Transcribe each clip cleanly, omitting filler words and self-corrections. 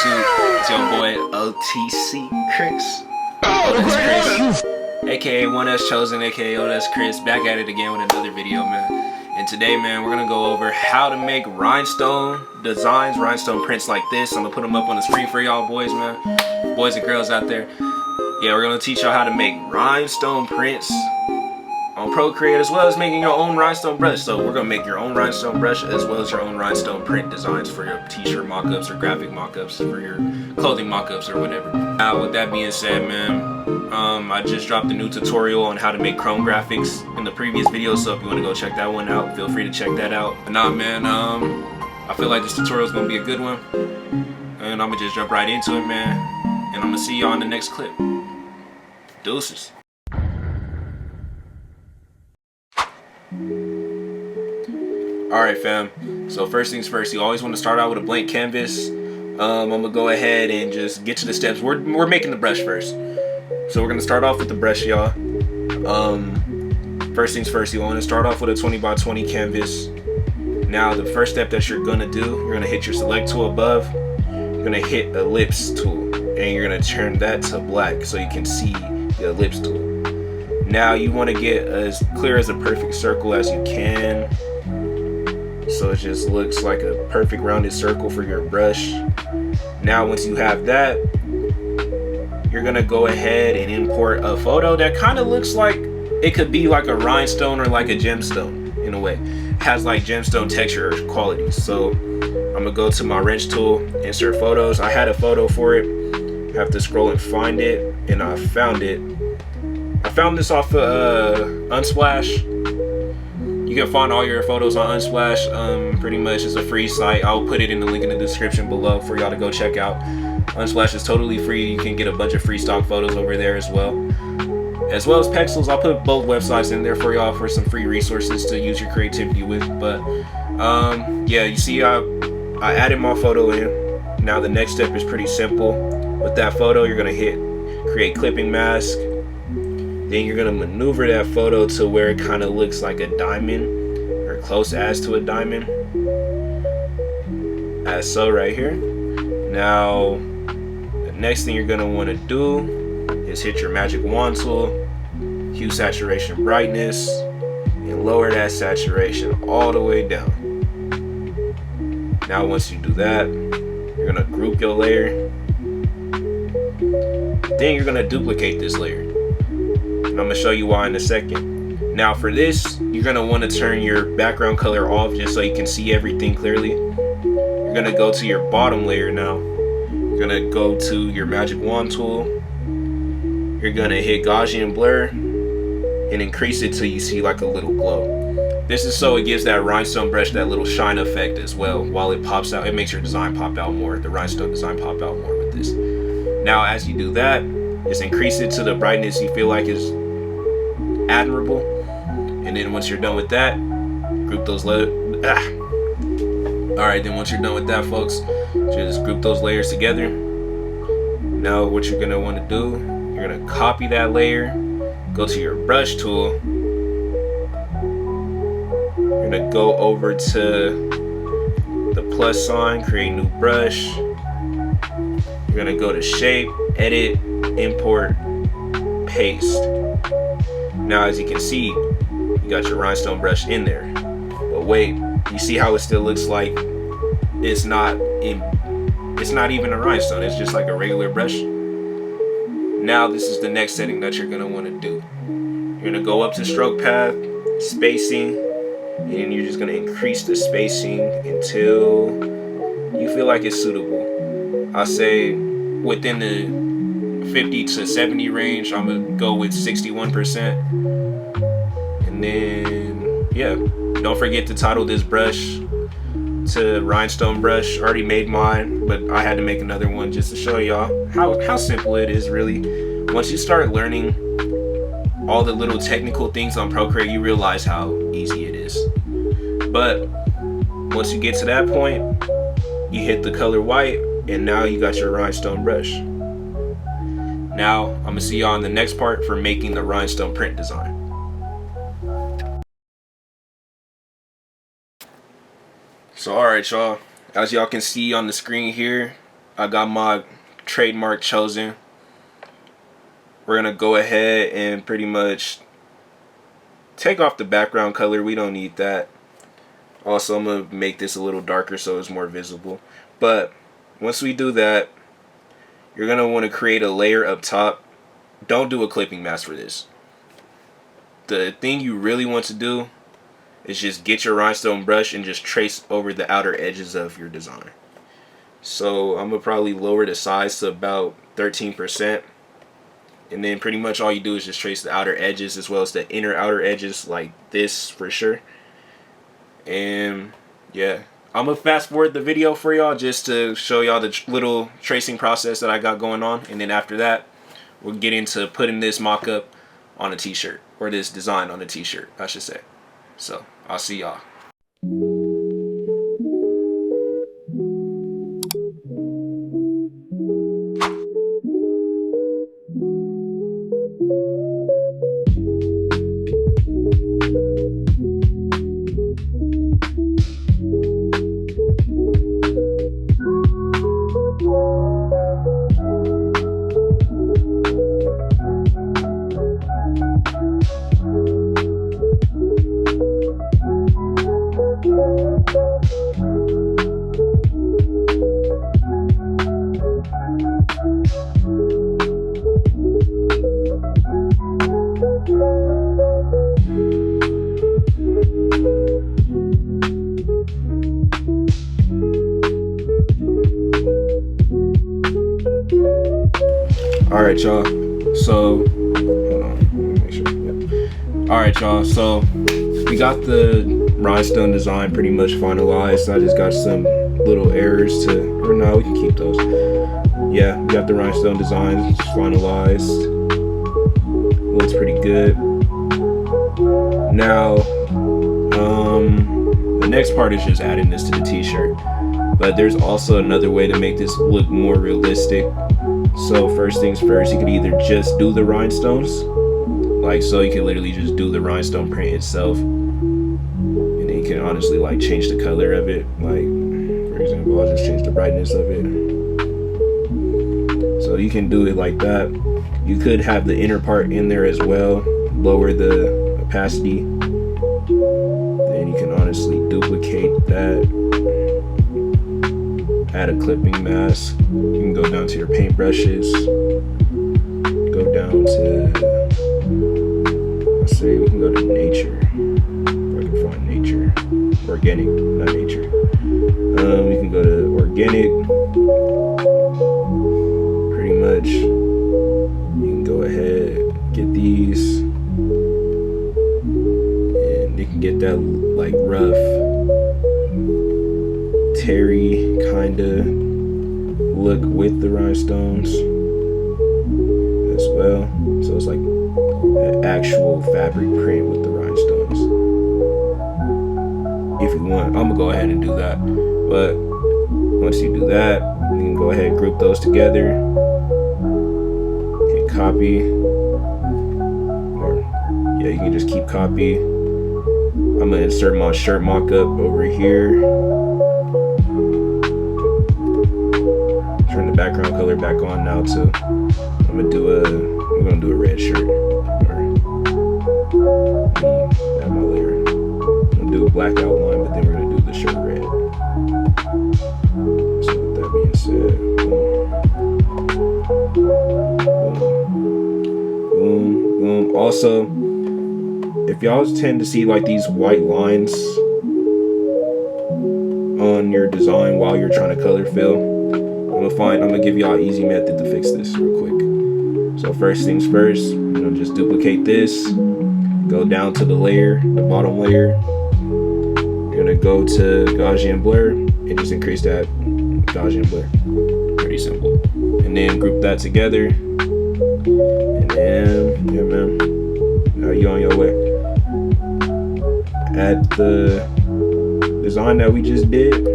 YouTube? It's your boy OTC Chris. Chris, aka One That's Chosen, aka That's Chris, back at it again with another video, man. And today, man, we're gonna go over how to make rhinestone designs, rhinestone prints like this. I'm gonna put them up on the screen for y'all boys, man, boys and girls out there. Yeah, we're gonna teach y'all how to make rhinestone prints on Procreate, as well as making your own rhinestone brush. So we're gonna make your own rhinestone brush as well as your own rhinestone print designs for your t-shirt mock-ups or graphic mock-ups for your clothing mock-ups or whatever. Now with that being said, man, I just dropped a new tutorial on how to make Chrome graphics in the previous video, so if you want to go check that one out, feel free to check that out. But nah, man, I feel like this tutorial is gonna be a good one, and I'm gonna just jump right into it, man, and I'm gonna see y'all in the next clip. Deuces. Alright, fam, so first things first, you always want to start out with a blank canvas. I'm gonna go ahead and just get to the steps. We're making the brush first, so we're gonna start off with the brush, y'all. First things first, you want to start off with a 20 by 20 canvas. Now the first step that you're gonna do, you're gonna hit your select tool above, you're gonna hit ellipse tool, and you're gonna turn that to black so you can see the ellipse tool. Now you want to get as clear as a perfect circle as you can, so it just looks like a perfect rounded circle for your brush. Now once you have that, you're gonna go ahead and import a photo that kind of looks like it could be like a rhinestone or like a gemstone in a way. It has like gemstone texture or qualities. So I'm gonna go to my wrench tool, insert photos. I had a photo for it, I have to scroll and find it, and I found it. I found this off of Unsplash. You can find all your photos on Unsplash. Pretty much it's a free site. I'll put it in the link in the description below for y'all to go check out. Unsplash is totally free. You can get a bunch of free stock photos over there as well. As well as Pexels. I'll put both websites in there for y'all for some free resources to use your creativity with. But yeah, you see I added my photo in. Now the next step is pretty simple. With that photo, you're gonna hit create clipping mask. Then you're gonna maneuver that photo to where it kind of looks like a diamond, or close as to a diamond, as so right here. Now the next thing you're gonna want to do is hit your magic wand tool, hue, saturation, brightness, and lower that saturation all the way down. Now once you do that, you're gonna group your layer. Then you're gonna duplicate this layer. And I'm gonna show you why in a second. Now for this, you're gonna want to turn your background color off just so you can see everything clearly. You're gonna go to your bottom layer now. You're gonna go to your magic wand tool. You're gonna hit Gaussian blur and increase it till you see like a little glow. This is so it gives that rhinestone brush that little shine effect as well. While it pops out, it makes your design pop out more, the rhinestone design pop out more with this. Now as you do that, just increase it to the brightness you feel like is admirable, and then once you're done with that, group those layers. Alright, then once you're done with that, folks, just group those layers together. Now what you're gonna want to do, you're gonna copy that layer, go to your brush tool, you're gonna go over to the plus sign, create new brush, you're gonna go to shape, edit, import, paste. Now as you can see, you got your rhinestone brush in there. But wait, you see how it still looks like it's not even a rhinestone, it's just like a regular brush. Now this is the next setting that you're gonna want to do. You're gonna go up to stroke path, spacing, and you're just gonna increase the spacing until you feel like it's suitable. I say within the 50 to 70 range, I'm gonna go with 61%. And then yeah, don't forget to title this brush to rhinestone brush. Already made mine, but I had to make another one just to show y'all how simple it is really. Once you start learning all the little technical things on Procreate, you realize how easy it is. But once you get to that point, you hit the color white, and now you got your rhinestone brush. Now, I'm gonna see y'all in the next part for making the rhinestone print design. So alright y'all, as y'all can see on the screen here, I got my trademark chosen. We're gonna go ahead and pretty much take off the background color. We don't need that. Also, I'm gonna make this a little darker so it's more visible. But once we do that, you're gonna want to create a layer up top. Don't do a clipping mask for this. The thing you really want to do is just get your rhinestone brush and just trace over the outer edges of your design. So I'm gonna probably lower the size to about 13%. And then pretty much all you do is just trace the outer edges as well as the inner outer edges, like this for sure. And yeah, I'm gonna fast forward the video for y'all just to show y'all the little tracing process that I got going on. And then after that, we'll get into putting this mock-up on a t-shirt, or this design on a t-shirt, I should say. So I'll see y'all. Alright, y'all. So, hold on. Make sure. Yeah. Alright, y'all. So, we got the rhinestone design pretty much finalized. I just got some little errors to, or no, we can keep those. Yeah, we got the rhinestone design finalized. Looks pretty good. Now, the next part is just adding this to the t-shirt. But there's also another way to make this look more realistic. So first things first, you could either just do the rhinestones, like so you can literally just do the rhinestone print itself, and then you can honestly like change the color of it. Like for example, I'll just change the brightness of it. So you can do it like that. You could have the inner part in there as well, lower the opacity. Then you can honestly duplicate that. Add a clipping mask. You can go down to your paint brushes. Go down to, let's say we can go to nature. If I can find nature. Organic, not nature. We can go to organic. Pretty much. You can go ahead, get these. And you can get that like rough terry kind of look with the rhinestones as well. So it's like an actual fabric print with the rhinestones. If you want, I'm gonna go ahead and do that. But once you do that, you can go ahead and group those together. Hit copy. Or yeah, you can just keep copy. I'm gonna insert my shirt mock-up over here. Turn the background color back on now too. We're gonna do a red shirt. Add my layer. I'm gonna do a black outline, but then we're gonna do the shirt red. So with that being said, boom, boom. Also, if y'all tend to see like these white lines on your design while you're trying to color fill, I'm gonna give y'all an easy method to fix this real quick. So first things first, just duplicate this, go down to the layer, the bottom layer. You're gonna go to Gaussian blur and just increase that Gaussian blur. Pretty simple. And then group that together. And then, yeah man, now you on your way. Add the design that we just did.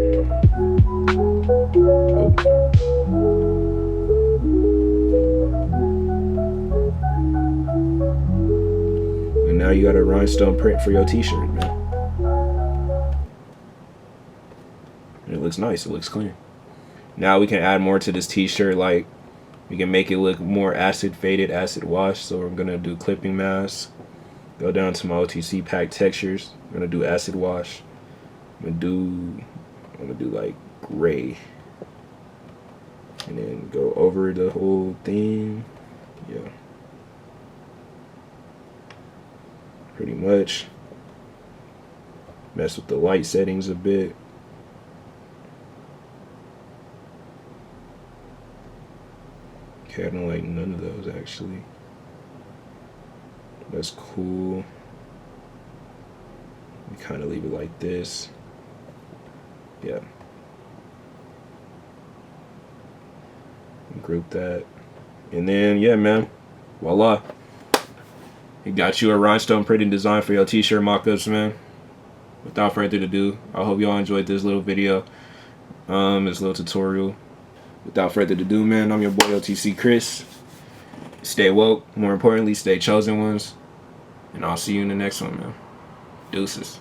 Now you got a rhinestone print for your t-shirt, man. And it looks nice, it looks clean. Now we can add more to this t-shirt, like we can make it look more acid faded, acid wash. So we're gonna do clipping mask, go down to my OTC pack textures, I'm gonna do acid wash. I'm gonna do like gray, and then go over the whole thing. Yeah, pretty much mess with the light settings a bit. Okay, I don't like none of those actually. That's cool. We kind of leave it like this. Yeah. Group that. And then, yeah, man. Voila. You got you a rhinestone printing design for your t-shirt mock-ups, man. Without further ado, I hope y'all enjoyed this little video. This little tutorial. Without further ado, man, I'm your boy OTC Chris. Stay woke. More importantly, stay chosen ones. And I'll see you in the next one, man. Deuces.